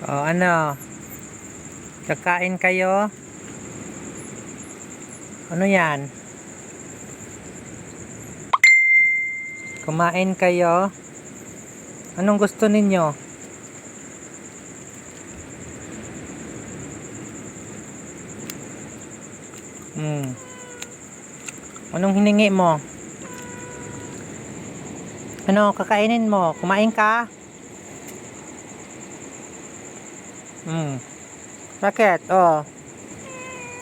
O ano? Kakain kayo? Ano yan? Kumain kayo? Anong gusto ninyo? Anong hiningi mo? Ano kakainin mo? Kumain ka? Bakit? Oh.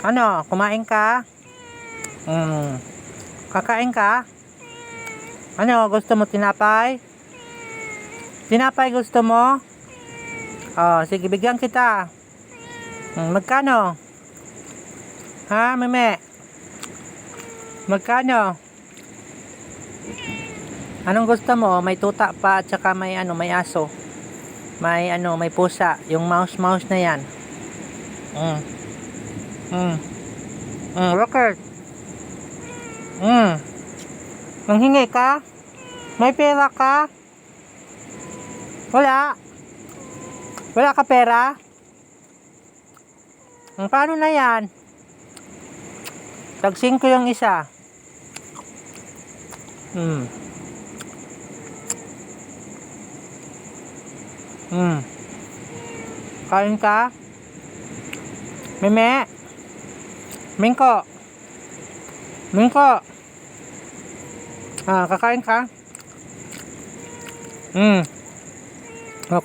Ano? Kumain ka? Kakain ka? Ano? Gusto mo tinapay? Tinapay gusto mo? Oh, sige, bigyan kita. Magkano? Ha, meme? Magkano? Anong gusto mo? May tuta pa at saka may may aso. May pusa. Yung mouse na yan. Rocket. Manghingi ka? May pera ka? Wala. Wala ka pera? Paano na yan? Tag 5 yung isa. Kain ka? Meme? Mingko? Mingko? Kakain ka?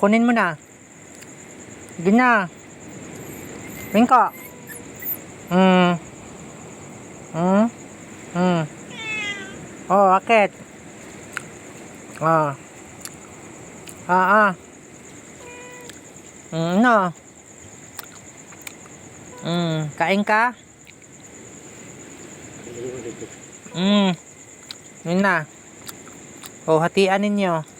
Kunin mo na. Sige na. Mingko? Oh, bakit? No. Kain ka? Yun na. Oh, hatian ninyo.